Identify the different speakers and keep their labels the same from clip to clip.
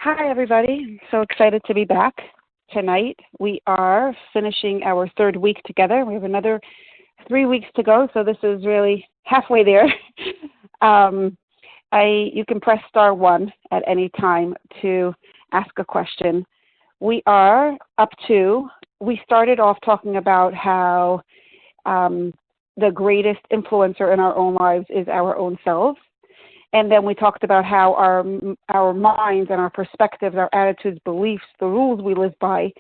Speaker 1: Hi, everybody. I'm so excited to be back tonight. We are finishing our third week together. We have another 3 weeks to go, so this is really halfway there. um, you can press star one at any time to ask a question. We are we started off talking about how the greatest influencer in our own lives is our own selves. And then we talked about how our minds and our perspectives, our attitudes, beliefs, the rules we live by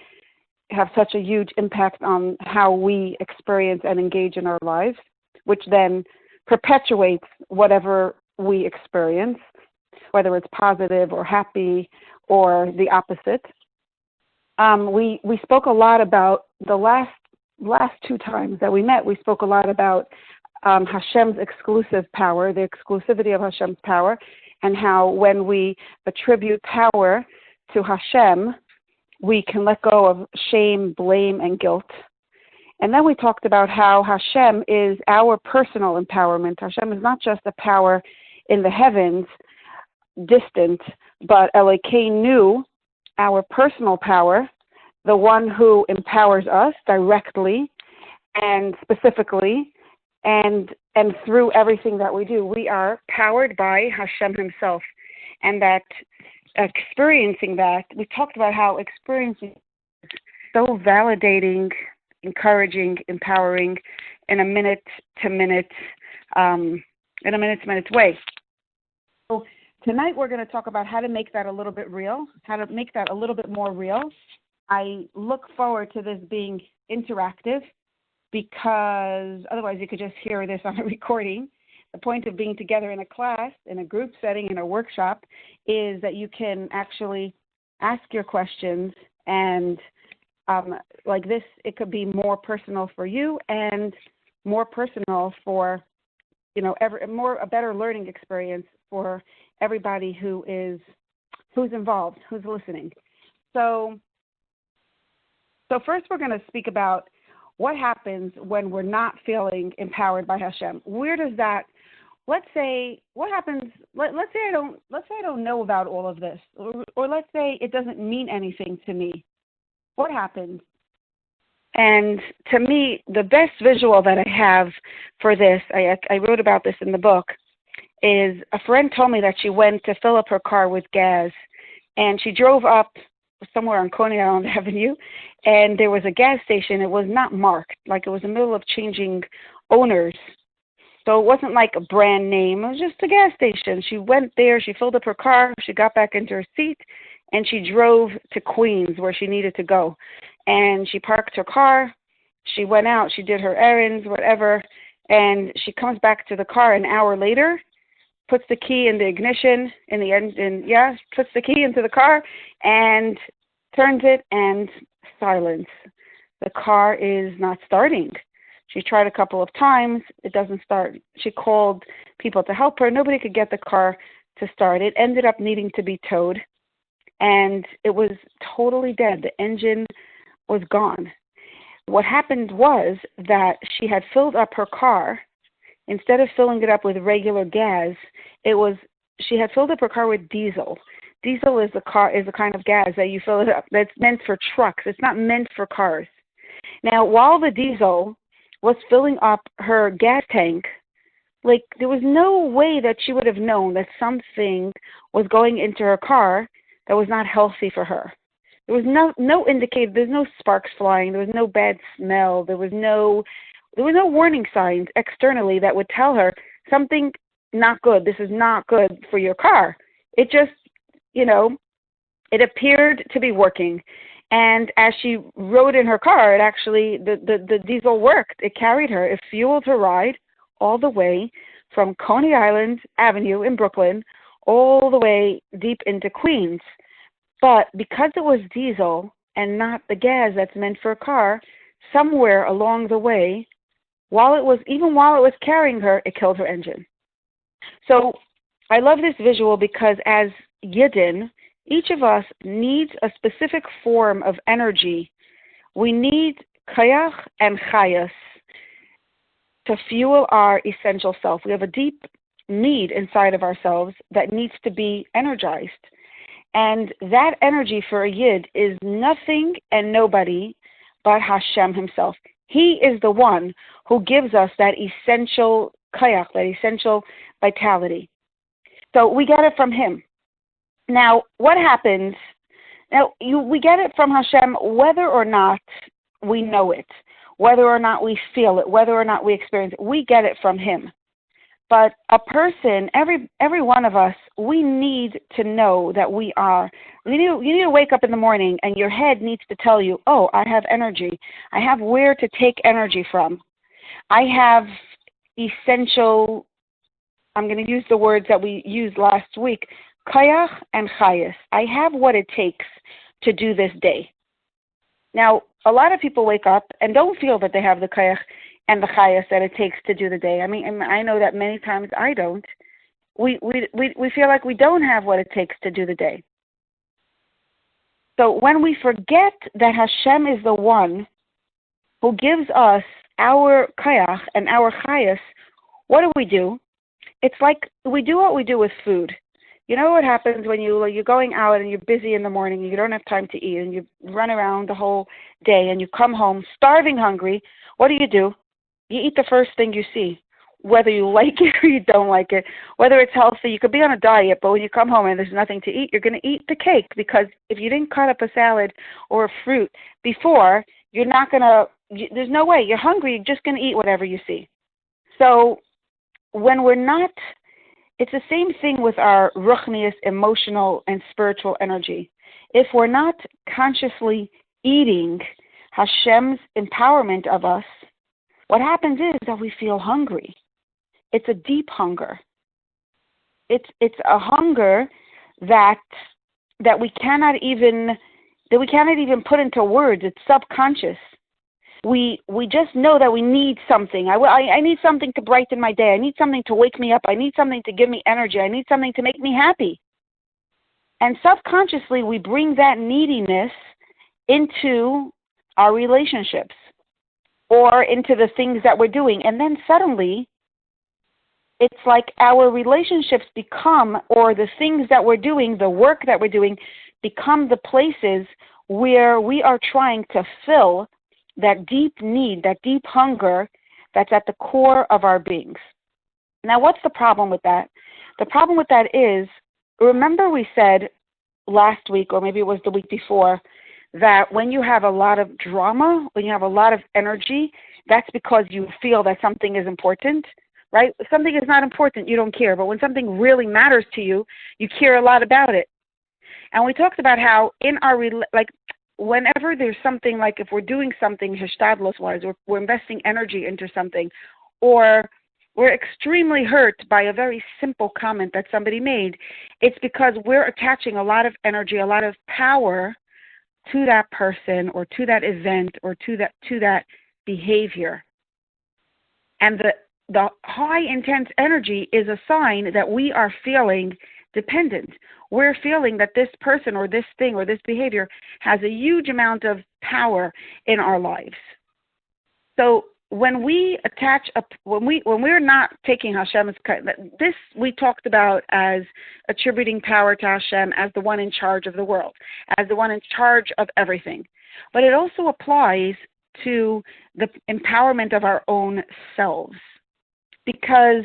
Speaker 1: have such a huge impact on how we experience and engage in our lives, which then perpetuates whatever we experience, whether it's positive or happy or the opposite. We spoke a lot about the last two times that we met. We spoke a lot about Hashem's exclusive power, the exclusivity of Hashem's power, and how when we attribute power to Hashem, we can let go of shame, blame, and guilt. And then we talked about how Hashem is our personal empowerment. Hashem is not just a power in the heavens, distant, but Elokeinu, our personal power, the one who empowers us directly and specifically, and through everything that we do. We are powered by Hashem himself. And that experiencing that, we talked about how experiencing is so validating, encouraging, empowering in a minute-to-minute way. So tonight we're going to talk about how to make that a little bit real, how to make that a little bit more real. I look forward to this being interactive, because otherwise you could just hear this on a recording. The point of being together in a class, in a group setting, in a workshop, is that you can actually ask your questions, and like this, it could be more personal for you and more personal for, a better learning experience for everybody who's involved, who's listening. So first we're going to speak about what happens when we're not feeling empowered by Hashem. Where does that? Let's say what happens. Let's say I don't know about all of this, or let's say it doesn't mean anything to me. What happens? And to me, the best visual that I have for this, I wrote about this in the book, is a friend told me that she went to fill up her car with gas, and she drove up somewhere on Coney Island Avenue, and there was a gas station. It was not marked, like it was in the middle of changing owners. So it wasn't like a brand name. It was just a gas station. She went there, she filled up her car, she got back into her seat, and she drove to Queens where she needed to go. And she parked her car, she went out, she did her errands, whatever, and she comes back to the car an hour later, puts the key in the ignition, puts the key into the car and turns it, and silence. The car is not starting. She tried a couple of times. It doesn't start. She called people to help her. Nobody could get the car to start. It ended up needing to be towed, and it was totally dead. The engine was gone. What happened was that she had filled up her car. Instead of filling it up with regular gas, she had filled up her car with diesel. Diesel is a kind of gas that you fill it up. That's meant for trucks. It's not meant for cars. Now, while the diesel was filling up her gas tank, there was no way that she would have known that something was going into her car that was not healthy for her. There was no indicator. There's no sparks flying. There was no bad smell. There was no warning signs externally that would tell her something not good. This is not good for your car. It just, it appeared to be working. And as she rode in her car, it actually, the diesel worked. It carried her. It fueled her ride all the way from Coney Island Avenue in Brooklyn all the way deep into Queens. But because it was diesel and not the gas that's meant for a car, somewhere along the way, while it was carrying her, it killed her engine. So I love this visual because as Yidden, each of us needs a specific form of energy. We need kayach and chayas to fuel our essential self. We have a deep need inside of ourselves that needs to be energized. And that energy for a Yid is nothing and nobody but Hashem himself. He is the one who gives us that essential koyach, that essential vitality. So we get it from him. Now, what happens? Now, we get it from Hashem whether or not we know it, whether or not we feel it, whether or not we experience it. We get it from him. But a person, every one of us, we need to know that we are. You need to wake up in the morning and your head needs to tell you, oh, I have energy. I have where to take energy from. I have essential, I'm going to use the words that we used last week, koyach and chayas. I have what it takes to do this day. Now, a lot of people wake up and don't feel that they have the koyach and the chayas that it takes to do the day. I mean, and I know that many times I don't. We feel like we don't have what it takes to do the day. So when we forget that Hashem is the one who gives us our koyach and our chayas, what do? It's like we do what we do with food. You know what happens when you're going out and you're busy in the morning and you don't have time to eat and you run around the whole day and you come home starving hungry. What do? You eat the first thing you see, whether you like it or you don't like it, whether it's healthy. You could be on a diet, but when you come home and there's nothing to eat, you're going to eat the cake, because if you didn't cut up a salad or a fruit before, you're not going to, there's no way. You're hungry, you're just going to eat whatever you see. So when we're not, it's the same thing with our ruchnius, emotional and spiritual energy. If we're not consciously eating Hashem's empowerment of us, what happens is that we feel hungry. It's a deep hunger. It's a hunger that we cannot even put into words. It's subconscious. We just know that we need something. I need something to brighten my day. I need something to wake me up. I need something to give me energy. I need something to make me happy. And subconsciously, we bring that neediness into our relationships or into the things that we're doing. And then suddenly, it's like our relationships become, or the things that we're doing, the work that we're doing, become the places where we are trying to fill that deep need, that deep hunger that's at the core of our beings. Now, what's the problem with that? The problem with that is, remember we said last week, or maybe it was the week before, that when you have a lot of drama, when you have a lot of energy, that's because you feel that something is important, right? If something is not important, you don't care. But when something really matters to you, you care a lot about it. And we talked about how in our, whenever there's something, like if we're doing something hishtadlos-wise, or we're investing energy into something, or we're extremely hurt by a very simple comment that somebody made, it's because we're attaching a lot of energy, a lot of power to that person or to that event or to that behavior. And the high intense energy is a sign that we are feeling dependent. We're feeling that this person or this thing or this behavior has a huge amount of power in our lives. So when we attach when we're not taking Hashem's, this we talked about as attributing power to Hashem as the one in charge of the world, as the one in charge of everything. But it also applies to the empowerment of our own selves. Because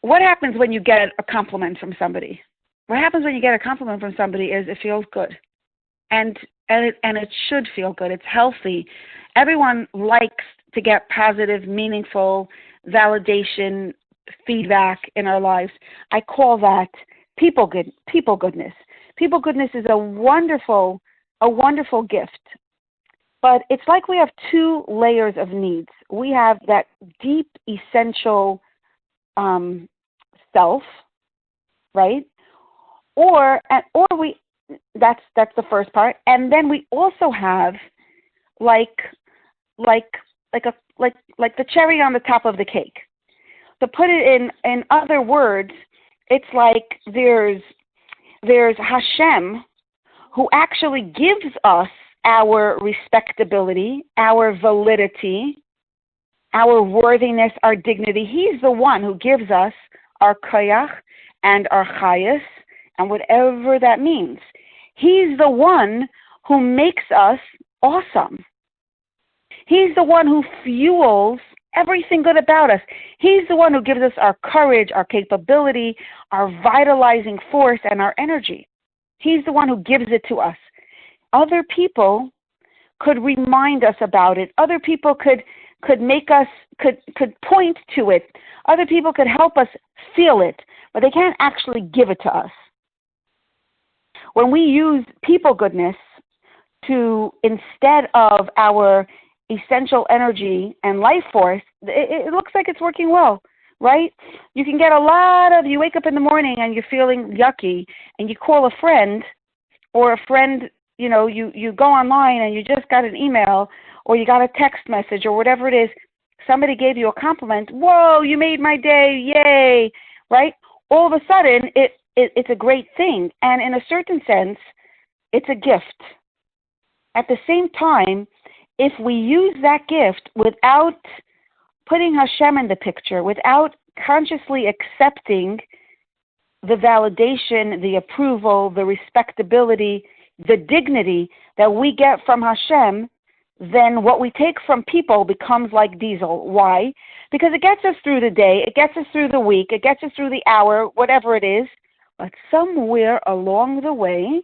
Speaker 1: what happens when you get a compliment from somebody? What happens when you get a compliment from somebody is it feels good. And it should feel good. It's healthy. Everyone likes to get positive, meaningful validation, feedback in our lives. I call that people goodness. People goodness is a wonderful gift. But it's like we have two layers of needs. We have that deep, essential self, right? Or we. That's the first part, and then we also have like the cherry on the top of the cake. To put it in other words, it's like there's Hashem, who actually gives us our respectability, our validity, our worthiness, our dignity. He's the one who gives us our koyach and our chayas and whatever that means. He's the one who makes us awesome. He's the one who fuels everything good about us. He's the one who gives us our courage, our capability, our vitalizing force, and our energy. He's the one who gives it to us. Other people could remind us about it. Other people could make us, could point to it. Other people could help us feel it, but they can't actually give it to us. When we use people goodness to, instead of our essential energy and life force, it looks like it's working well, right? You can get you wake up in the morning and you're feeling yucky, and you call a friend, or a friend, you go online and you just got an email, or you got a text message, or whatever it is, somebody gave you a compliment. Whoa, you made my day, yay, right? All of a sudden, it's a great thing. And in a certain sense, it's a gift. At the same time, if we use that gift without putting Hashem in the picture, without consciously accepting the validation, the approval, the respectability, the dignity that we get from Hashem, then what we take from people becomes like diesel. Why? Because it gets us through the day, it gets us through the week, it gets us through the hour, whatever it is, but somewhere along the way,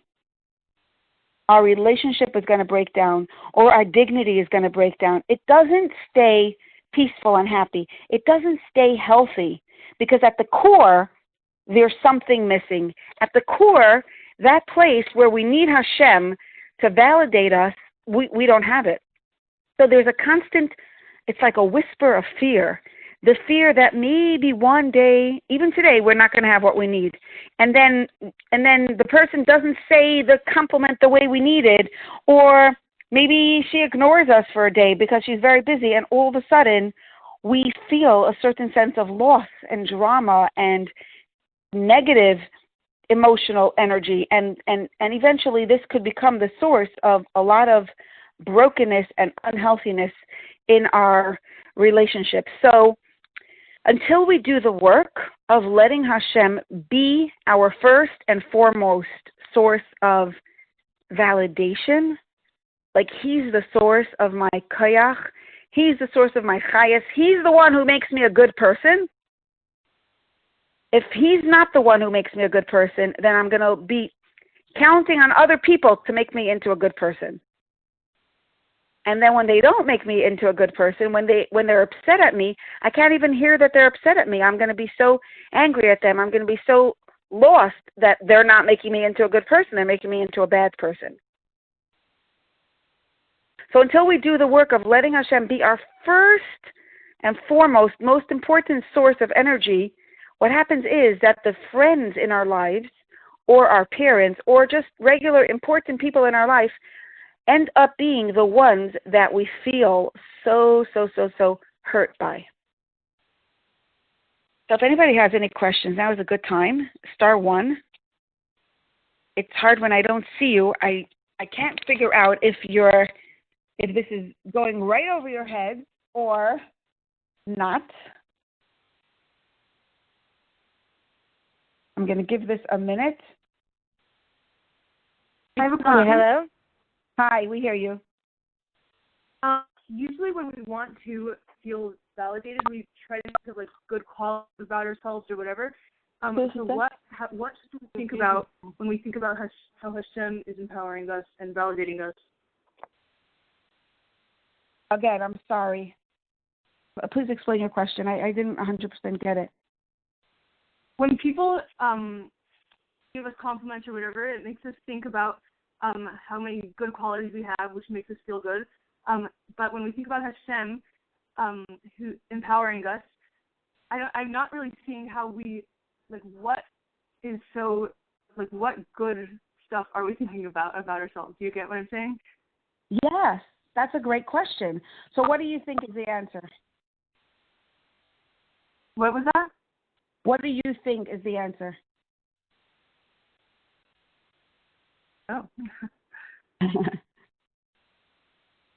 Speaker 1: our relationship is going to break down, or our dignity is going to break down. It doesn't stay peaceful and happy. It doesn't stay healthy, because at the core, there's something missing. At the core, that place where we need Hashem to validate us, we don't have it. So there's a constant, it's like a whisper of fear. The fear that maybe one day, even today, we're not going to have what we need. And then the person doesn't say the compliment the way we needed, or maybe she ignores us for a day because she's very busy, and all of a sudden we feel a certain sense of loss and drama and negative emotional energy, and eventually this could become the source of a lot of brokenness and unhealthiness in our relationships. So until we do the work of letting Hashem be our first and foremost source of validation, like He's the source of my koyach, He's the source of my chayas, He's the one who makes me a good person. If He's not the one who makes me a good person, then I'm going to be counting on other people to make me into a good person. And then when they don't make me into a good person, when they're upset at me, I can't even hear that they're upset at me. I'm going to be so angry at them. I'm going to be so lost that they're not making me into a good person. They're making me into a bad person. So until we do the work of letting Hashem be our first and foremost, most important source of energy, what happens is that the friends in our lives, or our parents, or just regular important people in our life, end up being the ones that we feel so hurt by. So if anybody has any questions, now is a good time. Star 1. It's hard when I don't see you. I can't figure out if this is going right over your head or not. I'm going to give this a minute.
Speaker 2: I have a question.
Speaker 1: Hello? Hi, we hear you.
Speaker 2: Usually when we want to feel validated, we try to think of like good qualities about ourselves or whatever. So what should we think about when we think about how Hashem is empowering us and validating us?
Speaker 1: Again, I'm sorry. Please explain your question. I didn't 100% get it.
Speaker 2: When people give us compliments or whatever, it makes us think about how many good qualities we have, which makes us feel good. But when we think about Hashem, who empowering us, I'm not really seeing how we, like, what is so, like, what good stuff are we thinking about ourselves? Do you get what I'm saying?
Speaker 1: Yes, that's a great question. So what do you think is the answer?
Speaker 2: What was that?
Speaker 1: What do you think is the answer?
Speaker 2: Oh.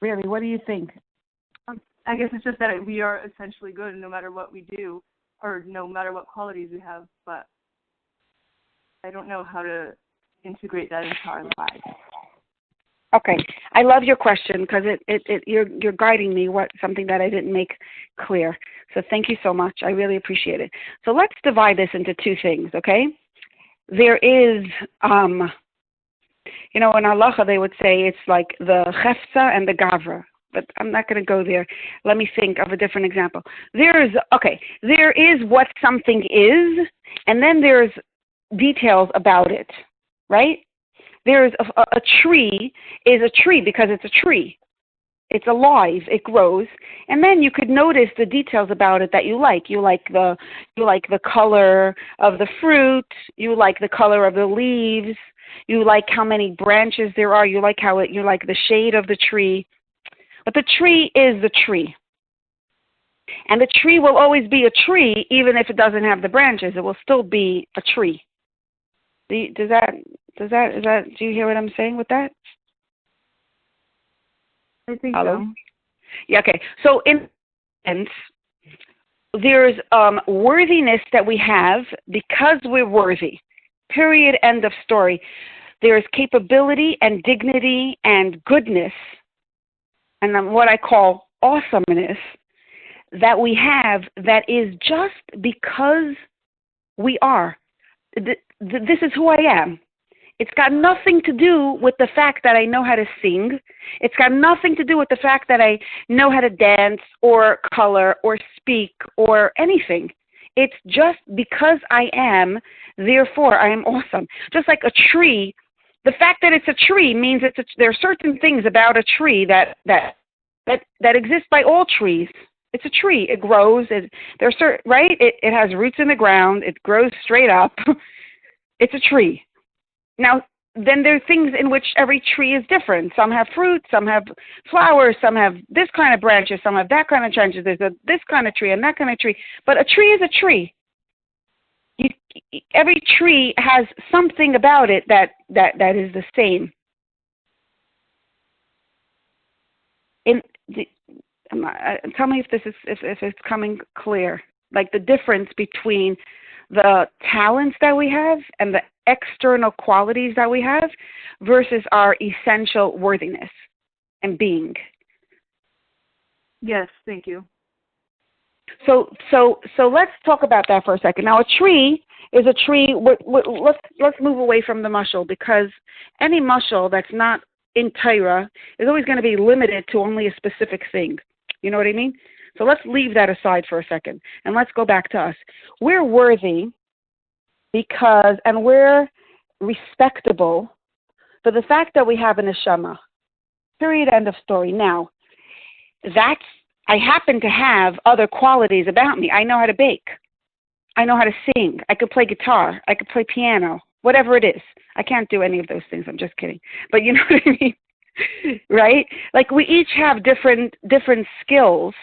Speaker 1: Really, what do you think?
Speaker 2: I guess it's just that we are essentially good no matter what we do, or no matter what qualities we have. But I don't know how to integrate that into our lives.
Speaker 1: Okay, I love your question because you're guiding me something that I didn't make clear. So thank you so much. I really appreciate it. So let's divide this into two things. Okay, there is in halacha they would say it's like the chefza and the gavra, but I'm not going to go there. Let me think of a different example. There is what something is, and then there's details about it, right? There's a tree is a tree because it's a tree. It's alive. It grows, and then you could notice the details about it that you like. You like the color of the fruit. You like the color of the leaves. You like how many branches there are. You like the shade of the tree. But the tree is the tree, and the tree will always be a tree even if it doesn't have the branches. It will still be a tree. Do you hear what I'm saying with that?
Speaker 2: I think
Speaker 1: Hello?
Speaker 2: so.
Speaker 1: Yeah, okay. So in sense, there's worthiness that we have because we're worthy. Period. End of story. There's capability and dignity and goodness and then what I call awesomeness that we have that is just because we are. This is who I am. It's got nothing to do with the fact that I know how to sing. It's got nothing to do with the fact that I know how to dance or color or speak or anything. It's just because I am, therefore I am awesome. Just like a tree, the fact that it's a tree means there are certain things about a tree that exist by all trees. It's a tree. It grows. Right? It has roots in the ground. It grows straight up. It's a tree. Now, then there are things in which every tree is different. Some have fruit, some have flowers, some have this kind of branches, some have that kind of branches. There's this kind of tree and that kind of tree. But a tree is a tree. Every tree has something about it that is the same. Tell me if it's coming clear. Like the difference between the talents that we have and the external qualities that we have versus our essential worthiness and being.
Speaker 2: Yes, thank you.
Speaker 1: So let's talk about that for a second. Now, a tree is a tree. Let's move away from the mushal because any mushal that's not in Torah is always going to be limited to only a specific thing. You know what I mean? So let's leave that aside for a second and let's go back to us. We're worthy and we're respectable for the fact that we have an neshama. Period. End of story. Now, I happen to have other qualities about me. I know how to bake. I know how to sing. I could play guitar. I could play piano. Whatever it is. I can't do any of those things. I'm just kidding. But you know what I mean? Right? Like we each have different skills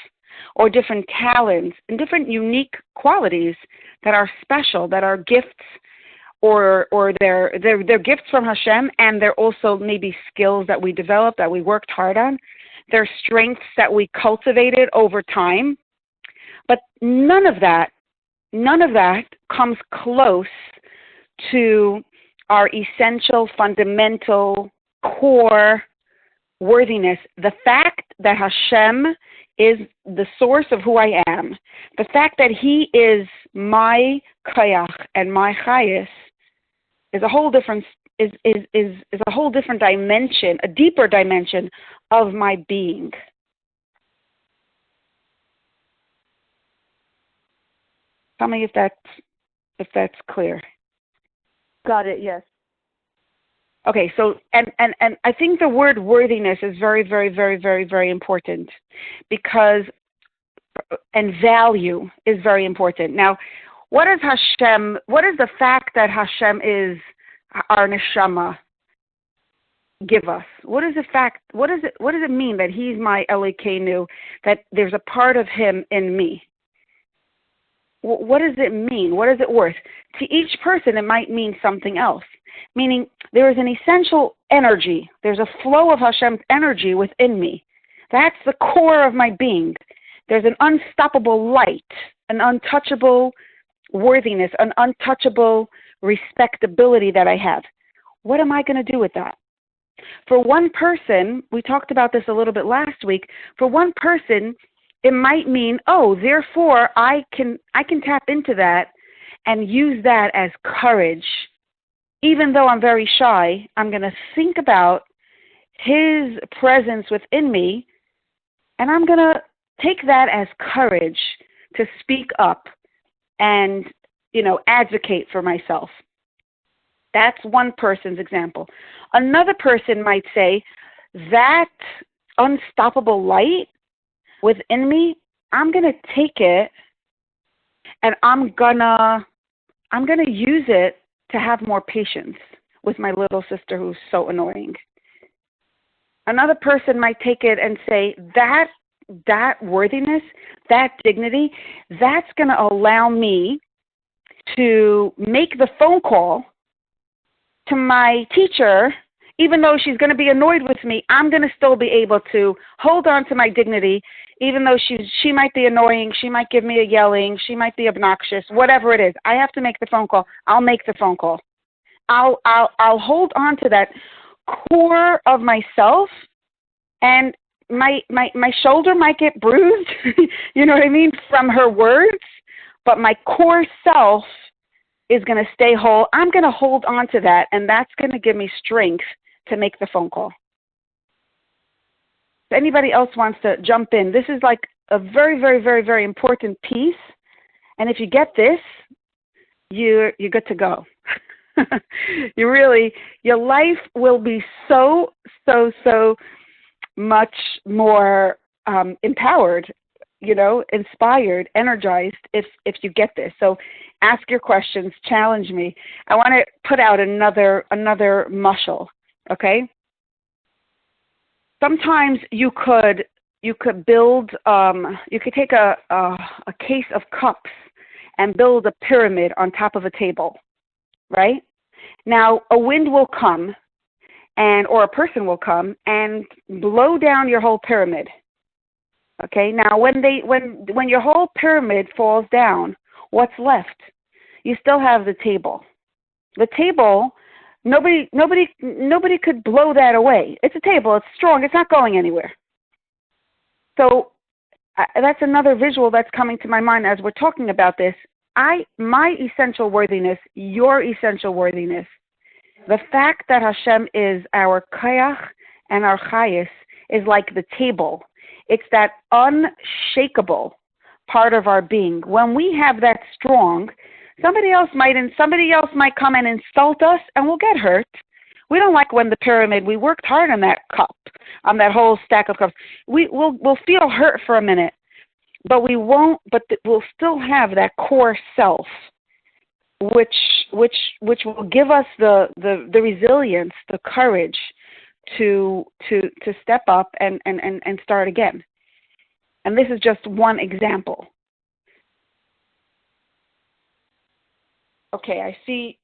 Speaker 1: or different talents and different unique qualities that are special, that are gifts or they're gifts from Hashem, and they're also maybe skills that we developed, that we worked hard on. They're strengths that we cultivated over time. But none of that comes close to our essential, fundamental, core worthiness. The fact that Hashem is the source of who I am, the fact that He is my kayach and my chayis is a whole different a whole different dimension, a deeper dimension of my being. Tell me if that's clear.
Speaker 2: Got it. Yes.
Speaker 1: Okay, so and I think the word worthiness is very, very, very, very, very important because and value is very important. Now, what is the fact that Hashem is our neshama give us? What does it mean that He's my Elokeinu, that there's a part of Him in me? What does it mean? What is it worth? To each person, it might mean something else. Meaning, there is an essential energy. There's a flow of Hashem's energy within me. That's the core of my being. There's an unstoppable light, an untouchable worthiness, an untouchable respectability that I have. What am I going to do with that? For one person, we talked about this a little bit last week, for one person, it might mean, oh, therefore I can tap into that and use that as courage. Even though I'm very shy, I'm going to think about his presence within me, and I'm going to take that as courage to speak up and, advocate for myself. That's one person's example. Another person might say, that unstoppable light within me, I'm going to take it and I'm going to use it to have more patience with my little sister who's so annoying. Another person might take it and say, that worthiness, that dignity, that's going to allow me to make the phone call to my teacher. Even though she's going to be annoyed with me, I'm going to still be able to hold on to my dignity, even though she might be annoying, she might give me a yelling, she might be obnoxious, whatever it is. I have to make the phone call. I'll make the phone call. I'll hold on to that core of myself, and my shoulder might get bruised, you know what I mean, from her words, but my core self is going to stay whole. I'm going to hold on to that, and that's going to give me strength to make the phone call. If anybody else wants to jump in, this is like a very, very, very, very important piece, and if you get this, you're good to go. Your life will be so much more empowered, inspired, energized if you get this. So ask your questions, challenge me. I want to put out another muscle, okay? Sometimes you could build, you could take a case of cups and build a pyramid on top of a table, right? Now, a wind will come or a person will come and blow down your whole pyramid. Okay, now when your whole pyramid falls down, what's left? You still have the table. The table, nobody could blow that away. It's a table. It's strong. It's not going anywhere. So that's another visual that's coming to my mind as we're talking about this. My essential worthiness, your essential worthiness, the fact that Hashem is our kayach and our chayis is like the table. It's that unshakable part of our being. When we have that strong, somebody else might come and insult us, and we'll get hurt. We don't like when the pyramid, we worked hard on that cup, on that whole stack of cups. We'll feel hurt for a minute, but we won't. But we'll still have that core self, which will give us the resilience, the courage to step up and start again. And this is just one example. Okay, I see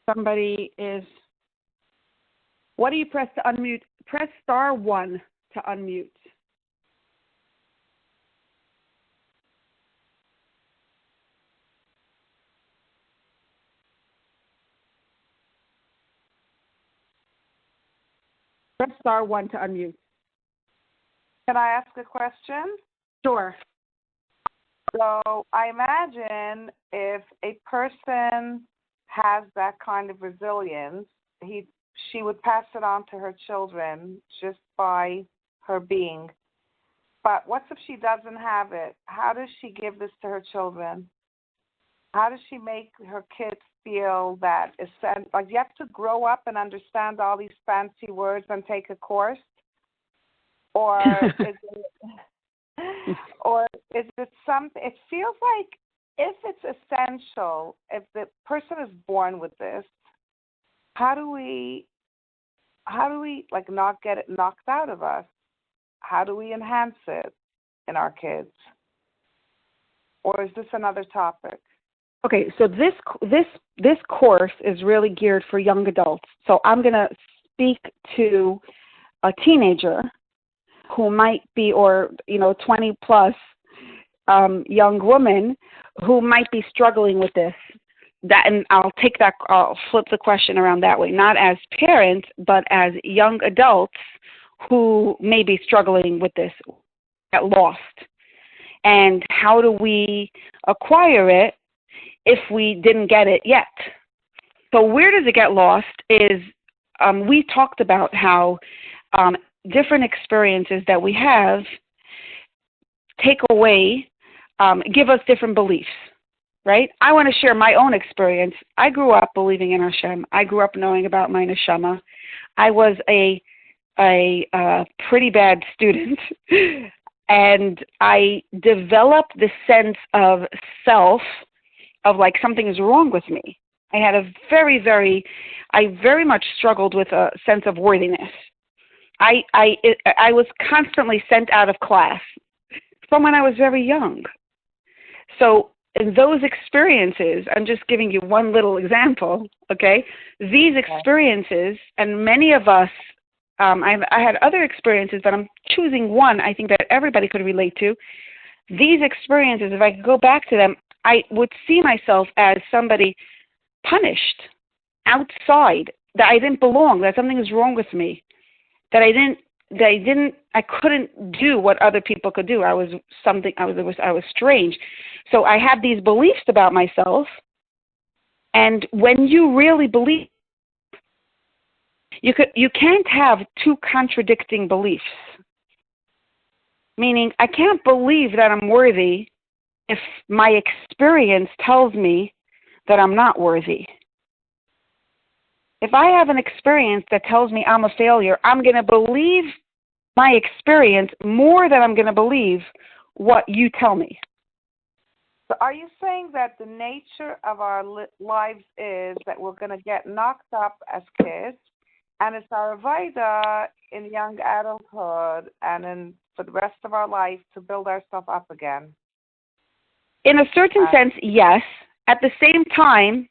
Speaker 1: somebody is. What do you press to unmute? Press *1 to unmute. Press *1 to unmute.
Speaker 3: Can I ask a question?
Speaker 1: Sure.
Speaker 3: So I imagine if a person has that kind of resilience, she would pass it on to her children just by her being. But what if she doesn't have it? How does she give this to her children? How does she make her kids feel that like you have to grow up and understand all these fancy words and take a course? Or is it something? It feels like if it's essential, if the person is born with this, how do we like not get it knocked out of us? How do we enhance it in our kids? Or is this another topic?
Speaker 1: Okay, so this course is really geared for young adults. So I'm going to speak to a teenager who might be, or 20 plus young woman who might be struggling with this. that, and I'll flip the question around that way, not as parents, but as young adults who may be struggling with this, get lost. And how do we acquire it if we didn't get it yet? So where does it get lost is we talked about how different experiences that we have take away, give us different beliefs, right? I want to share my own experience. I grew up believing in Hashem. I grew up knowing about my neshama. I was a pretty bad student, and I developed this sense of self, of like something is wrong with me. I had I very much struggled with a sense of worthiness. I was constantly sent out of class from when I was very young. So in those experiences, I'm just giving you one little example, okay? These experiences, and many of us, I had other experiences, but I'm choosing one I think that everybody could relate to. These experiences, if I could go back to them, I would see myself as somebody punished outside, that I didn't belong, that something is wrong with me, that I couldn't do what other people could do. I was strange. So I had these beliefs about myself, and when you really believe, you can't have two contradicting beliefs. Meaning, I can't believe that I'm worthy if my experience tells me that I'm not worthy. If I have an experience that tells me I'm a failure, I'm going to believe my experience more than I'm going to believe what you tell me.
Speaker 3: So are you saying that the nature of our lives is that we're going to get knocked up as kids, and it's our avodah in young adulthood and for the rest of our life to build ourselves up again?
Speaker 1: In a certain sense, yes. At the same time,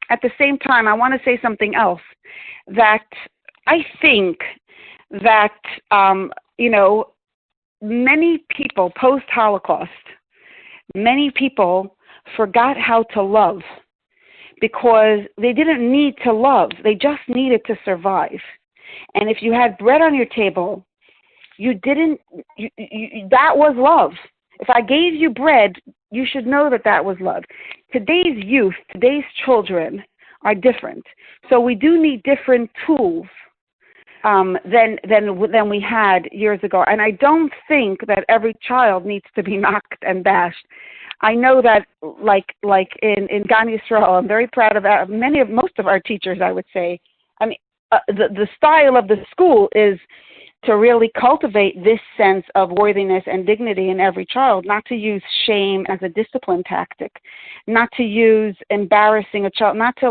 Speaker 1: I want to say something else, that I think that, many people post-Holocaust, many people forgot how to love because they didn't need to love. They just needed to survive. And if you had bread on your table, that was love. If I gave you bread, you should know that was love. Today's youth, today's children are different. So we do need different tools than we had years ago. And I don't think that every child needs to be knocked and bashed. I know that like in Gan Yisrael, I'm very proud of most of our teachers, I would say. I mean, the style of the school is to really cultivate this sense of worthiness and dignity in every child, not to use shame as a discipline tactic, not to use embarrassing a child, not to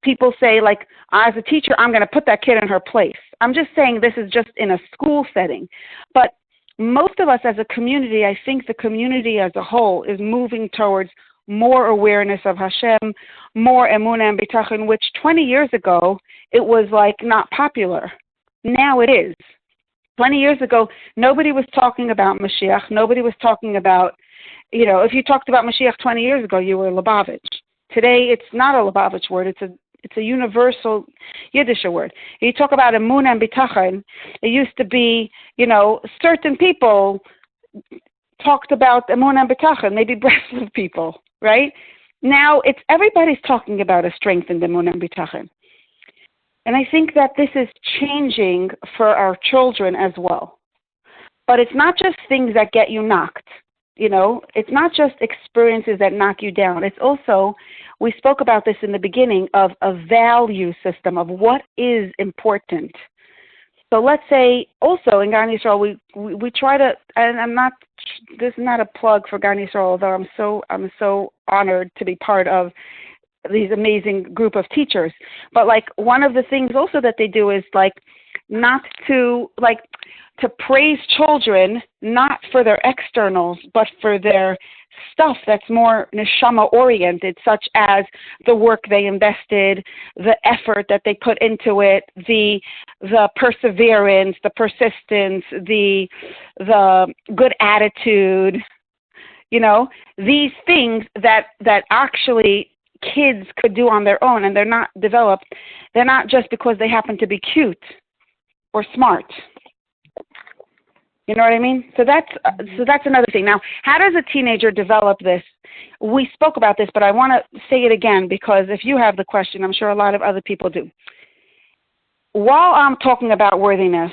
Speaker 1: people say as a teacher, I'm going to put that kid in her place. I'm just saying this is just in a school setting. But most of us as a community, I think the community as a whole is moving towards more awareness of Hashem, more emunah and bitachon, which 20 years ago, it was not popular. Now it is. 20 years ago, nobody was talking about Mashiach. Nobody was talking about, if you talked about Mashiach 20 years ago, you were Lubavitch. Today, it's not a Lubavitch word. It's a universal Yiddish word. You talk about emunah and bitachon. It used to be, certain people talked about emunah and bitachon, maybe Breslov people, right? Now everybody's talking about a strengthened emunah and bitachon. And I think that this is changing for our children as well. But it's not just things that get you knocked. It's not just experiences that knock you down. It's also, we spoke about this in the beginning, of a value system of what is important. So let's say also in Gan Yisrael, we try to, and this is not a plug for Gan Yisrael, although I'm so honored to be part of these amazing group of teachers. But one of the things also that they do is not to to praise children, not for their externals, but for their stuff that's more neshama oriented, such as the work they invested, the effort that they put into it, the perseverance, the persistence, the good attitude, these things that actually kids could do on their own, and they're not developed. They're not just because they happen to be cute or smart. You know what I mean? So that's another thing. Now, how does a teenager develop this? We spoke about this, but I want to say it again because if you have the question, I'm sure a lot of other people do. While I'm talking about worthiness,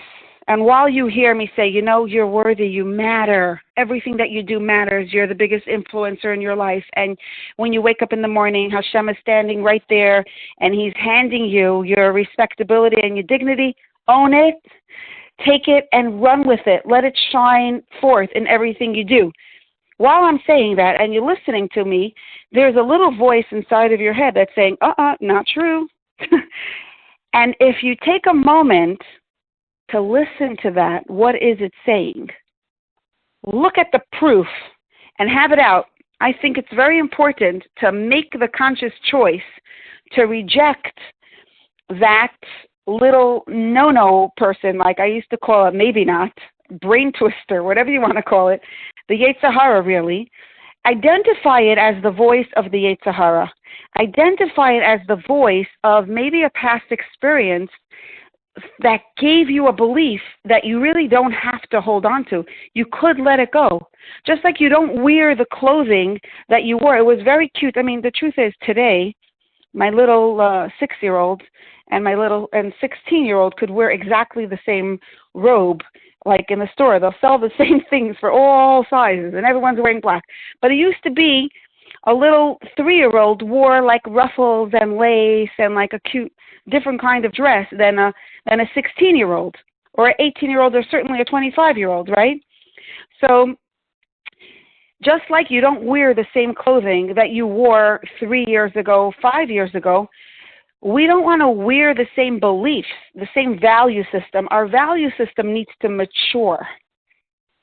Speaker 1: and while you hear me say, you're worthy, you matter, everything that you do matters, you're the biggest influencer in your life, and when you wake up in the morning, Hashem is standing right there, and He's handing you your respectability and your dignity, own it. Take it and run with it. Let it shine forth in everything you do. While I'm saying that and you're listening to me, there's a little voice inside of your head that's saying, not true. And if you take a moment to listen to that, what is it saying? Look at the proof and have it out. I think it's very important to make the conscious choice to reject that little no-no person, like I used to call it, maybe not, brain twister, whatever you want to call it, the Yetzer Hara really. Identify it as the voice of the Yetzer Hara. Identify it as the voice of maybe a past experience that gave you a belief that you really don't have to hold on to. You could let it go. Just like you don't wear the clothing that you wore. It was very cute. I mean, the truth is today, my little 6-year-old and my little and 16-year-old could wear exactly the same robe, like in the store. They'll sell the same things for all sizes, and everyone's wearing black. But it used to be a little 3-year-old wore like ruffles and lace and like a cute, different kind of dress than a 16-year-old or an 18-year-old or certainly a 25-year-old, right? So just like you don't wear the same clothing that you wore 3 years ago, 5 years ago, we don't want to wear the same beliefs, the same value system. Our value system needs to mature.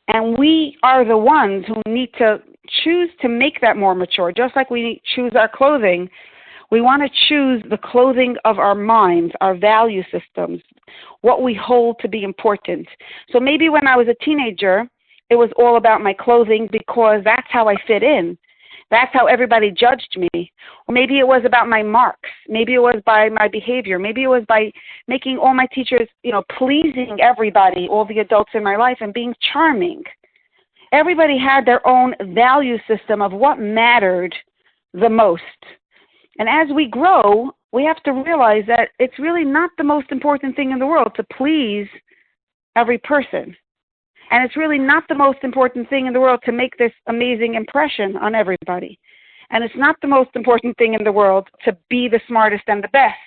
Speaker 1: And we are the ones who need to choose to make that more mature. Just like we choose our clothing, we want to choose the clothing of our minds, our value systems, what we hold to be important. So maybe when I was a teenager, it was all about my clothing because that's how I fit in. That's how everybody judged me. Or maybe it was about my marks. Maybe it was by my behavior. Maybe it was by making all my teachers, pleasing everybody, all the adults in my life, and being charming. Everybody had their own value system of what mattered the most. And as we grow, we have to realize that it's really not the most important thing in the world to please every person. And it's really not the most important thing in the world to make this amazing impression on everybody. And it's not the most important thing in the world to be the smartest and the best.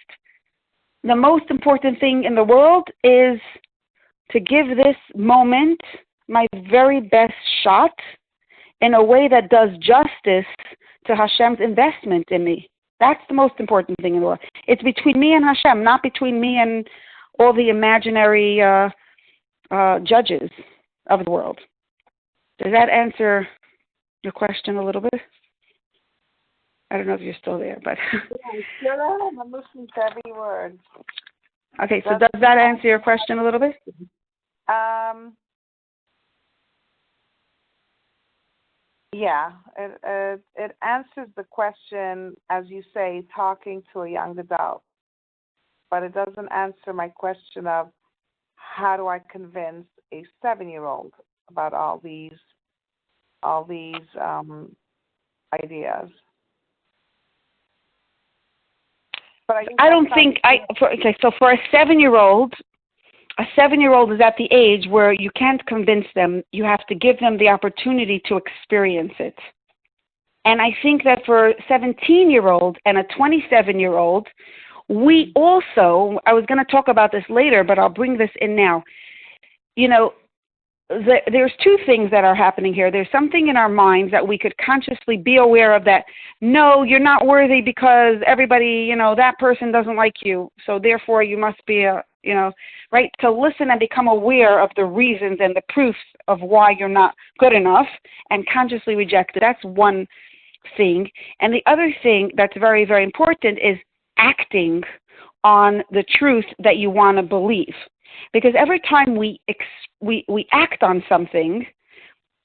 Speaker 1: The most important thing in the world is to give this moment my very best shot in a way that does justice to Hashem's investment in me. That's the most important thing in the world. It's between me and Hashem, not between me and all the imaginary judges of the world. Does that answer your question a little bit? I don't know if you're still there, but
Speaker 3: I'm listening to every word.
Speaker 1: Okay, so does that answer your question a little bit?
Speaker 3: Yeah, it answers the question, as you say, talking to a young adult, but it doesn't answer my question of how do I convince a 7-year-old about all these ideas. But I don't think so for a 7-year-old, is at the age where you can't convince them. You have to give them the opportunity to experience it. And I think that for a 17-year-old and a 27-year-old, we also, I was going to talk about this later, but I'll bring this in now. There's two things that are happening here. There's something in our minds that we could consciously be aware of that, no, you're not worthy because everybody, that person doesn't like you. So therefore you must be right? To listen and become aware of the reasons and the proofs of why you're not good enough and consciously reject it. That's one thing. And the other thing that's very, very important is acting on the truth that you want to believe. Because every time we act on something,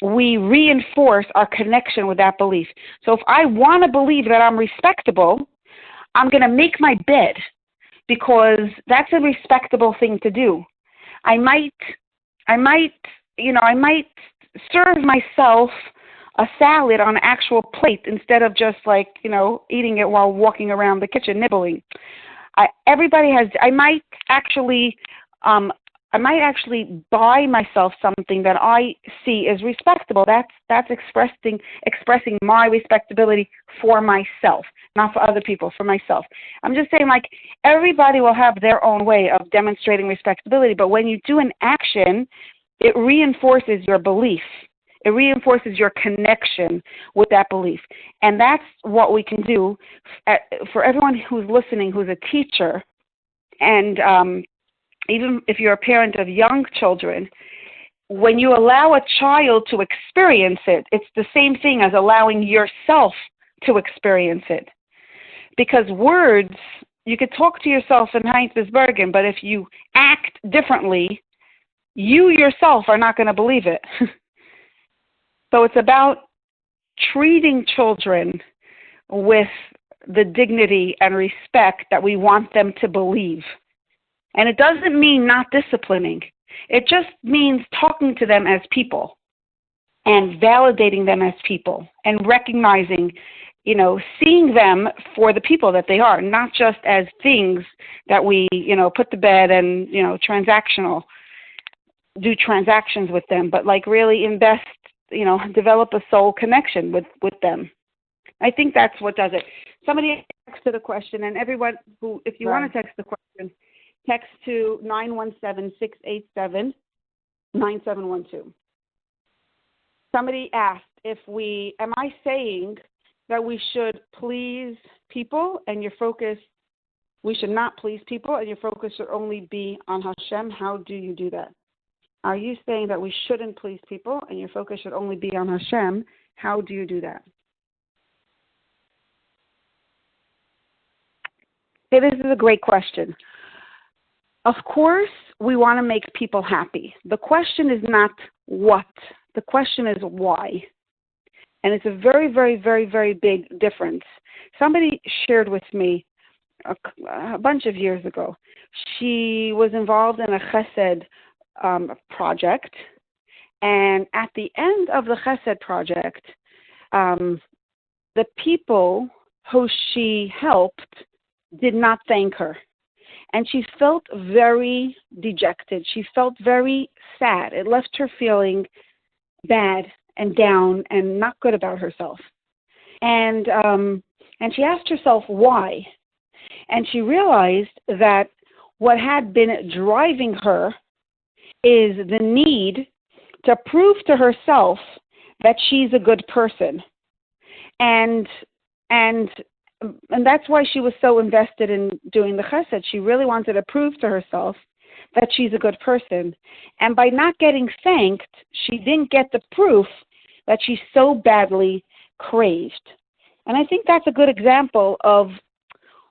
Speaker 1: we reinforce our connection with that belief. So if I want to believe that I'm respectable, I'm going to make my bed because that's a respectable thing to do. I might serve myself a salad on an actual plate instead of just eating it while walking around the kitchen nibbling. I might actually buy myself something that I see as respectable. That's expressing my respectability for myself, not for other people, for myself. I'm just saying, everybody will have their own way of demonstrating respectability, but when you do an action, it reinforces your belief. It reinforces your connection with that belief. And that's what we can do for everyone who's listening, who's a teacher, and even if you're a parent of young children, when you allow a child to experience it, it's the same thing as allowing yourself to experience it. Because words, you could talk to yourself in Ginsberg, but if you act differently, you yourself are not going to believe it. So it's about treating children with the dignity and respect that we want them to believe. And it doesn't mean not disciplining. It just means talking to them as people and validating them as people and recognizing, seeing them for the people that they are, not just as things that we, put to bed and, do transactions with them, but really invest, develop a soul connection with them. I think that's what does it. Somebody texted the question, and everyone who, if you want to text the question, text to 917-687-9712. Somebody asked am I saying that we should please people and we should not please people and your focus should only be on Hashem? How do you do that? Are you saying that we shouldn't please people and your focus should only be on Hashem? How do you do that? Okay, this is a great question. Of course, we want to make people happy. The question is not what. The question is why. And it's a very, very, very, very big difference. Somebody shared with me a bunch of years ago. She was involved in a chesed project. And at the end of the chesed project, the people who she helped did not thank her. And she felt very dejected. She felt very sad. It left her feeling bad and down and not good about herself. And she asked herself why. And she realized that what had been driving her is the need to prove to herself that she's a good person. And that's why she was so invested in doing the chesed. She really wanted to prove to herself that she's a good person. And by not getting thanked, she didn't get the proof that she so badly craved. And I think that's a good example of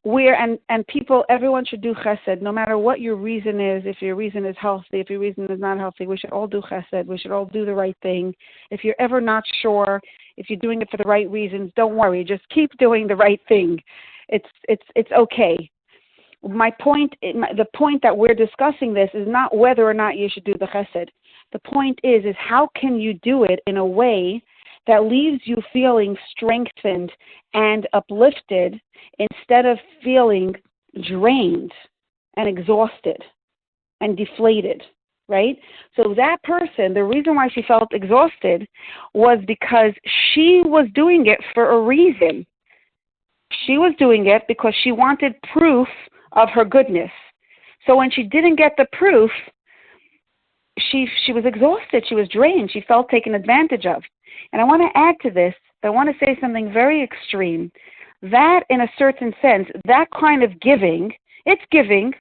Speaker 1: where, and people, everyone should do chesed, no matter what your reason is. If your reason is healthy, if your reason is not healthy, we should all do chesed. We should all do the right thing. If you're ever not sure, if you're doing it for the right reasons, don't worry. Just keep doing the right thing. It's okay. The point that we're discussing this is not whether or not you should do the chesed. The point is how can you do it in a way that leaves you feeling strengthened and uplifted instead of feeling drained and exhausted and deflated, right? So that person, the reason why she felt exhausted was because she was doing it for a reason. She was doing it because she wanted proof of her goodness. So when she didn't get the proof, she was exhausted. She was drained. She felt taken advantage of. And I want to add to this, I want to say something very extreme. That, in a certain sense, that kind of giving, it's giving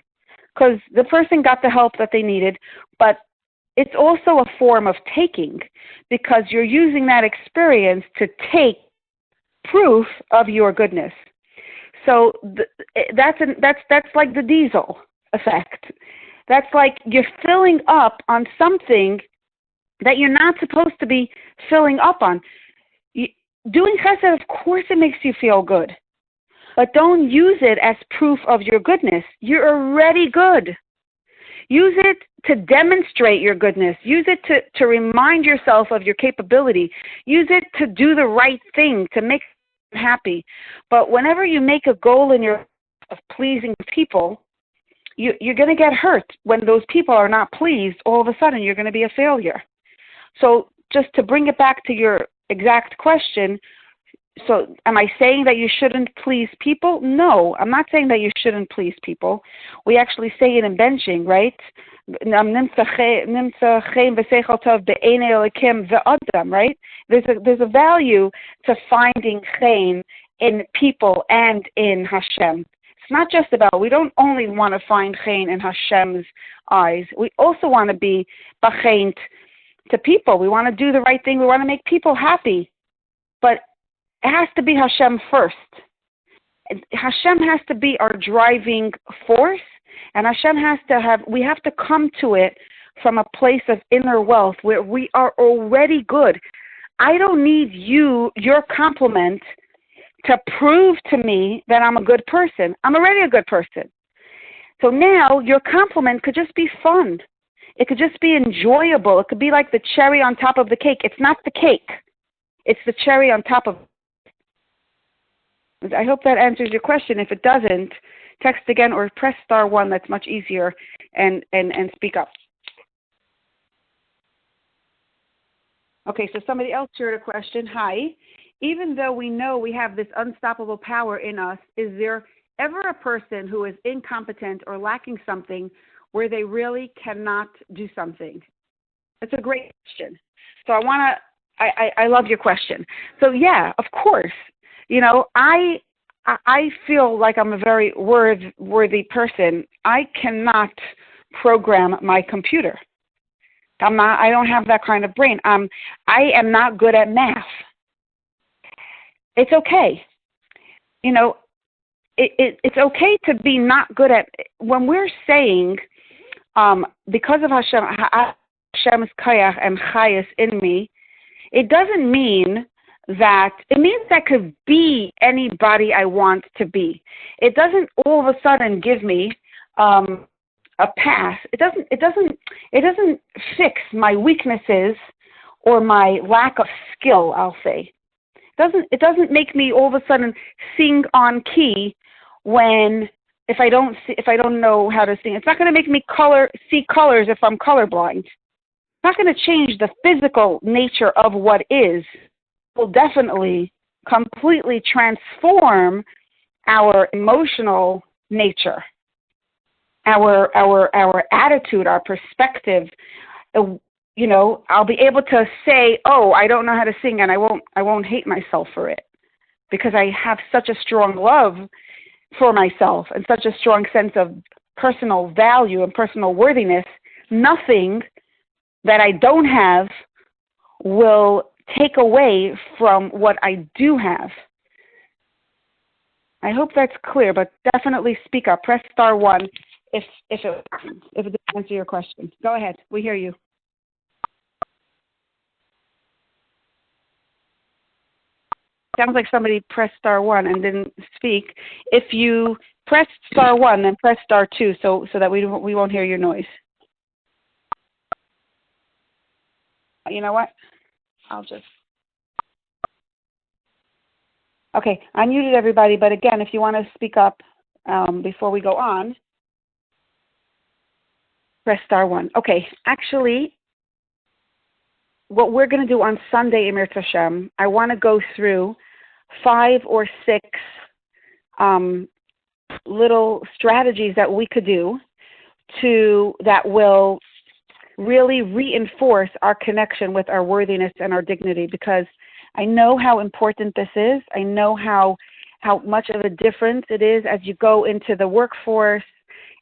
Speaker 1: because the person got the help that they needed, but it's also a form of taking because you're using that experience to take proof of your goodness. So that's like the diesel effect. That's like you're filling up on something that you're not supposed to be filling up on. Doing chesed, of course it makes you feel good, but don't use it as proof of your goodness. You're already good. Use it to demonstrate your goodness. Use it to remind yourself of your capability. Use it to do the right thing, to make them happy. But whenever you make a goal in your of pleasing people, you're going to get hurt. When those people are not pleased, all of a sudden you're going to be a failure. So just to bring it back to your exact question, so am I saying that you shouldn't please people? No, I'm not saying that you shouldn't please people. We actually say it in benching, right? Right? There's a value to finding chen in people and in Hashem. It's not just about, we don't only want to find chen in Hashem's eyes. We also want to be b'chein to people. We want to do the right thing. We want to make people happy. But it has to be Hashem first. Hashem has to be our driving force, and Hashem has to have, we have to come to it from a place of inner wealth where we are already good. I don't need your compliment to prove to me that I'm a good person. I'm already a good person. So now your compliment could just be fun. It could just be enjoyable. It could be like the cherry on top of the cake. It's not the cake. It's the cherry on top of. I hope that answers your question. If it doesn't, text again or press *1. That's much easier, and speak up. Okay, so somebody else shared a question. Hi. Even though we know we have this unstoppable power in us, is there ever a person who is incompetent or lacking something where they really cannot do something? That's a great question. So I love your question. So yeah, of course. You know, I feel like I'm a very worthy person. I cannot program my computer. I don't have that kind of brain. I am not good at math. It's okay. You know, it's okay to be not good at, when we're saying, because of Hashem's kayach and chayas in me, it doesn't mean that, it means that I could be anybody I want to be. It doesn't all of a sudden give me a pass. It doesn't fix my weaknesses or my lack of skill, I'll say. It doesn't make me all of a sudden sing on key if I don't know how to sing. It's not going to make me see colors if I'm colorblind. It's not going to change the physical nature of what is. It will definitely completely transform our emotional nature, our attitude, our perspective. You know, I'll be able to say, "Oh, I don't know how to sing," and I won't hate myself for it, because I have such a strong love for myself and such a strong sense of personal value and personal worthiness. Nothing that I don't have will take away from what I do have. I hope that's clear, but definitely speak up. Press *1 if it doesn't answer your question. Go ahead. We hear you. Sounds like somebody pressed *1 and didn't speak. If you pressed *1, then press *2 so that we won't hear your noise. You know what? Okay, I muted everybody, but again, if you want to speak up before we go on, press *1. Okay, actually, what we're going to do on Sunday, Emir Tashem, I want to go through 5 or 6 little strategies that we could do that will really reinforce our connection with our worthiness and our dignity, because I know how important this is. I know how much of a difference it is as you go into the workforce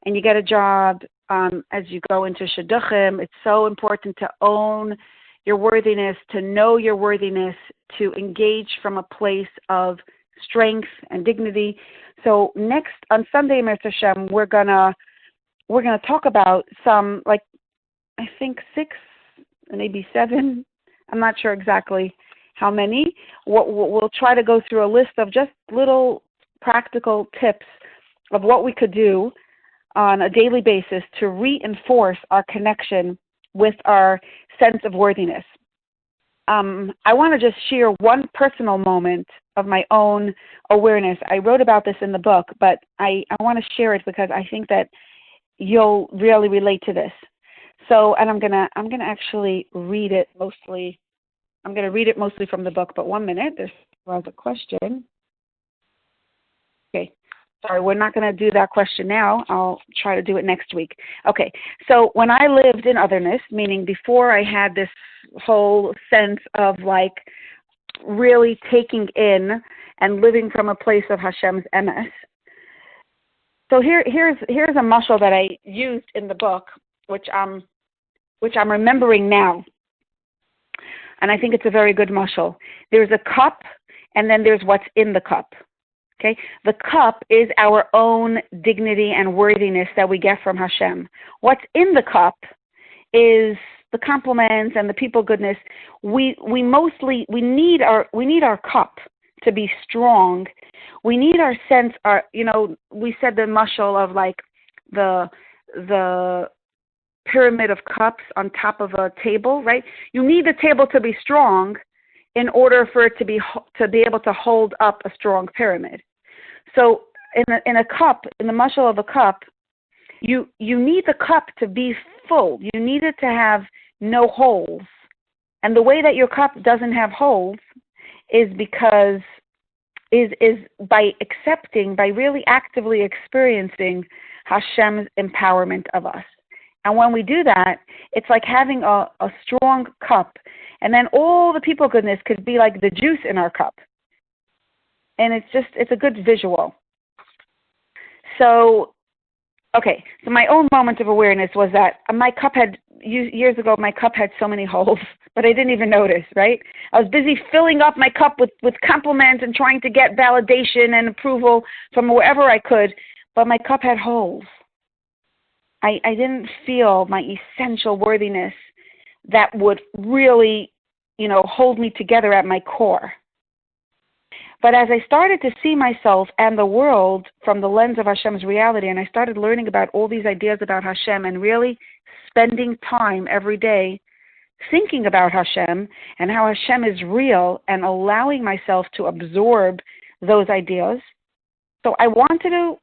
Speaker 1: and you get a job, as you go into shidduchim. It's so important to own your worthiness, to know your worthiness, to engage from a place of strength and dignity. So next, on Sunday, Mr. Hashem, we're gonna talk about some, like, I think 6, maybe 7. I'm not sure exactly how many. We'll try to go through a list of just little practical tips of what we could do on a daily basis to reinforce our connection with our sense of worthiness. I want to just share one personal moment of my own awareness. I wrote about this in the book, but I want to share it because I think that you'll really relate to this. So, and I'm gonna actually read it mostly. I'm gonna read it mostly from the book. But 1 minute, there was a question. Okay, sorry, we're not gonna do that question now. I'll try to do it next week. Okay, so when I lived in otherness, meaning before I had this whole sense of like really taking in and living from a place of Hashem's emes. So here's a mashal that I used in the book, which I'm remembering now, and I think it's a very good mashal. There's a cup, and then there's what's in the cup. Okay, the cup is our own dignity and worthiness that we get from Hashem. What's in the cup is the compliments and the people goodness. We need our cup to be strong. We need our sense. We said the mashal of like the pyramid of cups on top of a table, right? You need the table to be strong in order for it to be able to hold up a strong pyramid. So in a cup, in the mashal of a cup, you need the cup to be full. You need it to have no holes. And the way that your cup doesn't have holes is because is by accepting, by really actively experiencing Hashem's empowerment of us. And when we do that, it's like having a strong cup. And then all the people goodness could be like the juice in our cup. And it's a good visual. So, okay, so my own moment of awareness was that my cup years ago, my cup had so many holes, but I didn't even notice, right? I was busy filling up my cup with compliments and trying to get validation and approval from wherever I could, but my cup had holes. I didn't feel my essential worthiness that would really, hold me together at my core. But as I started to see myself and the world from the lens of Hashem's reality, and I started learning about all these ideas about Hashem and really spending time every day thinking about Hashem and how Hashem is real and allowing myself to absorb those ideas. So I wanted to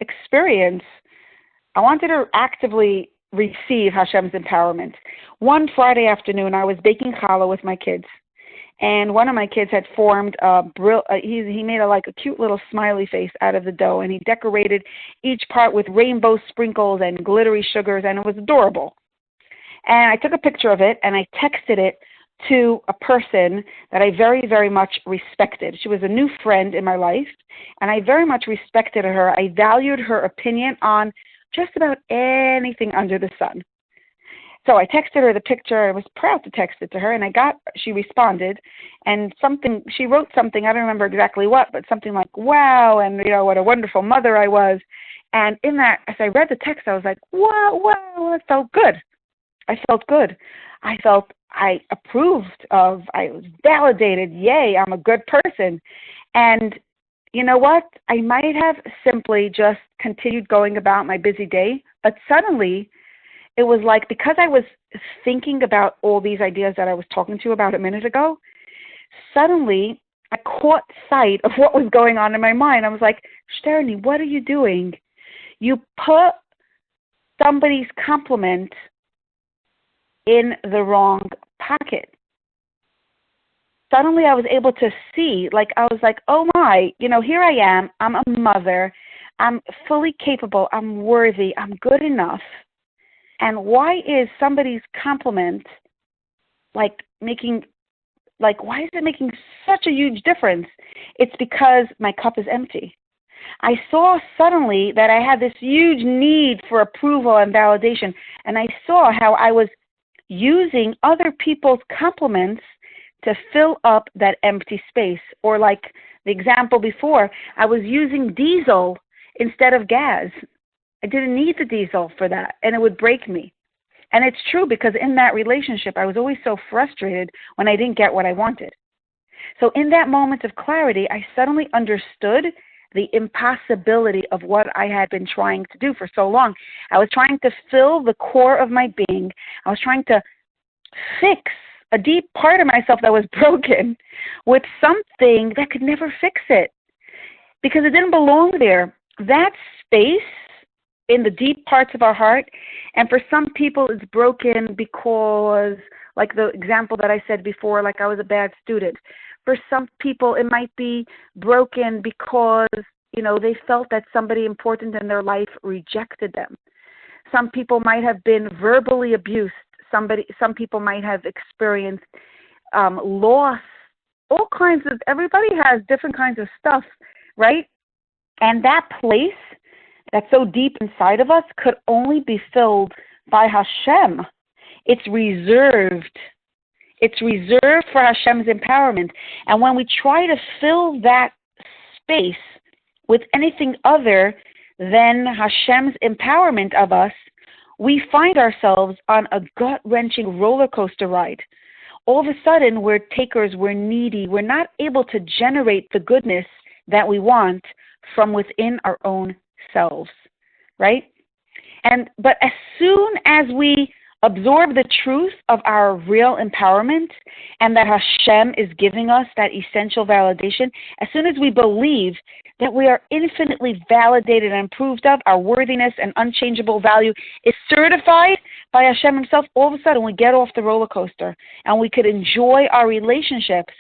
Speaker 1: actively receive Hashem's empowerment. One Friday afternoon, I was baking challah with my kids. And one of my kids had formed he made a cute little smiley face out of the dough, and he decorated each part with rainbow sprinkles and glittery sugars, and it was adorable. And I took a picture of it, and I texted it to a person that I very, very much respected. She was a new friend in my life, and I very much respected her. I valued her opinion on just about anything under the sun. So I texted her the picture. I was proud to text it to her, and she responded, and she wrote something, I don't remember exactly what, but something like, wow, and what a wonderful mother I was. And in that, as I read the text, I was like, wow, it felt good. I felt good. I felt I approved of, I was validated, yay, I'm a good person. And you know what? I might have simply just continued going about my busy day, but suddenly it was like, because I was thinking about all these ideas that I was talking to you about a minute ago, suddenly I caught sight of what was going on in my mind. I was like, Shterna, what are you doing? You put somebody's compliment in the wrong pocket. Suddenly I was able to see, I was like, oh my, here I am. I'm a mother. I'm fully capable. I'm worthy. I'm good enough. And why is somebody's compliment why is it making such a huge difference? It's because my cup is empty. I saw suddenly that I had this huge need for approval and validation, and I saw how I was using other people's compliments to fill up that empty space. Or like the example before, I was using diesel instead of gas. I didn't need the diesel for that, and it would break me. And it's true, because in that relationship, I was always so frustrated when I didn't get what I wanted. So in that moment of clarity, I suddenly understood the impossibility of what I had been trying to do for so long. I was trying to fill the core of my being. I was trying to fix a deep part of myself that was broken with something that could never fix it because it didn't belong there. That space in the deep parts of our heart, and for some people it's broken because, like the example that I said before, like I was a bad student. For some people it might be broken because, they felt that somebody important in their life rejected them. Some people might have been verbally abused. Some people might have experienced loss. All kinds of, everybody has different kinds of stuff, right? And that place that's so deep inside of us could only be filled by Hashem. It's reserved. It's reserved for Hashem's empowerment. And when we try to fill that space with anything other than Hashem's empowerment of us, we find ourselves on a gut-wrenching roller coaster ride. All of a sudden, we're takers, we're needy, we're not able to generate the goodness that we want from within our own selves, right? But as soon as we absorb the truth of our real empowerment and that Hashem is giving us that essential validation, as soon as we believe that we are infinitely validated and proved of, our worthiness and unchangeable value is certified by Hashem himself, all of a sudden we get off the roller coaster and we could enjoy our relationships.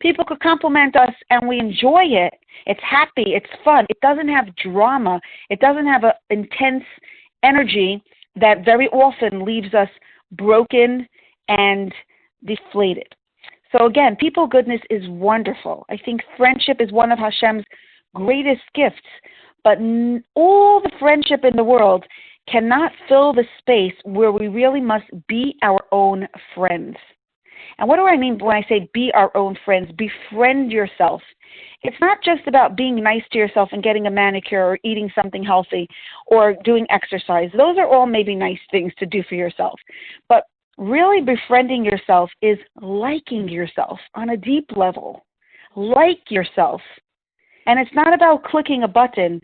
Speaker 1: People could compliment us and we enjoy it. It's happy, it's fun. It doesn't have drama. It doesn't have an intense energy that very often leaves us broken and deflated. So again, people goodness is wonderful. I think friendship is one of Hashem's greatest gifts, but all the friendship in the world cannot fill the space where we really must be our own friends. And what do I mean when I say be our own friends? Befriend yourself. It's not just about being nice to yourself and getting a manicure or eating something healthy or doing exercise. Those are all maybe nice things to do for yourself. But really befriending yourself is liking yourself on a deep level. Like yourself. And it's not about clicking a button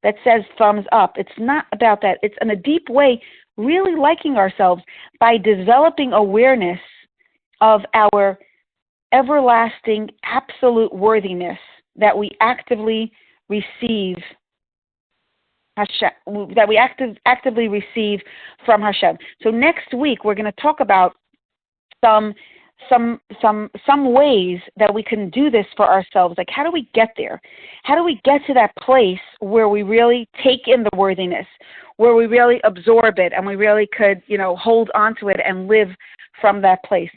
Speaker 1: that says thumbs up. It's not about that. It's in a deep way really liking ourselves by developing awareness of our everlasting absolute worthiness that we actively receive Hashem, that we actively receive from Hashem. So next week we're going to talk about some ways that we can do this for ourselves. Like, how do we get there? How do we get to that place where we really take in the worthiness, where we really absorb it, and we really could, hold on to it and live from that place?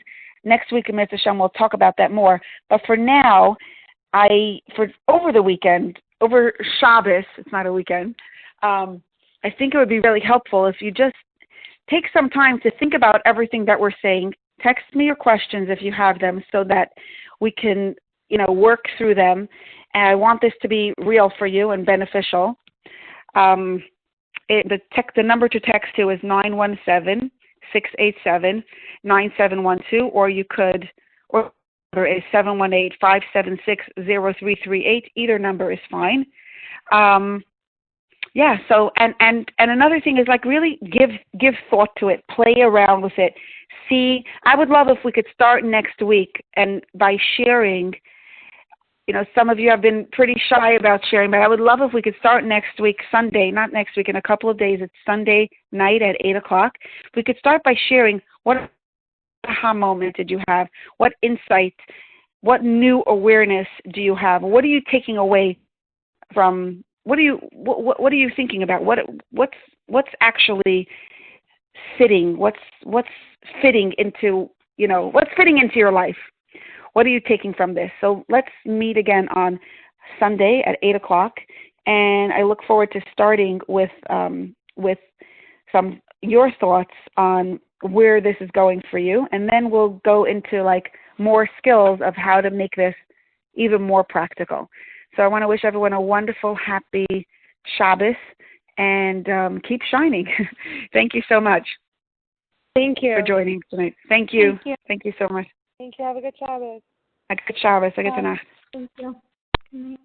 Speaker 1: Next week in Mitzvah Hashem, we'll talk about that more. But for now, over the weekend, over Shabbos, it's not a weekend, I think it would be really helpful if you just take some time to think about everything that we're saying. Text me your questions if you have them so that we can, work through them. And I want this to be real for you and beneficial. The number to text to is 917-687-9712, or number is 718-576-0338. Either number is fine. So and another thing is like really give thought to it, play around with it. See, I would love if we could start next week and by sharing. Some of you have been pretty shy about sharing, but I would love if we could start next week, Sunday, not next week, in a couple of days. It's Sunday night at 8 o'clock. We could start by sharing what aha moment did you have? What insight, what new awareness do you have? What are you taking away from, what are you thinking about? What's actually sitting? What's fitting into, what's fitting into your life? What are you taking from this? So let's meet again on Sunday at 8 o'clock, and I look forward to starting with some your thoughts on where this is going for you, and then we'll go into like more skills of how to make this even more practical. So I want to wish everyone a wonderful, happy Shabbos, and keep shining. Thank you so much. Thank you
Speaker 3: for joining tonight. Thank you.
Speaker 1: Thank you.
Speaker 3: Thank you so much.
Speaker 1: Thank you. Have a good Shabbos.
Speaker 3: A good Shabbos. A good Nacht.
Speaker 2: Thank you. Good night.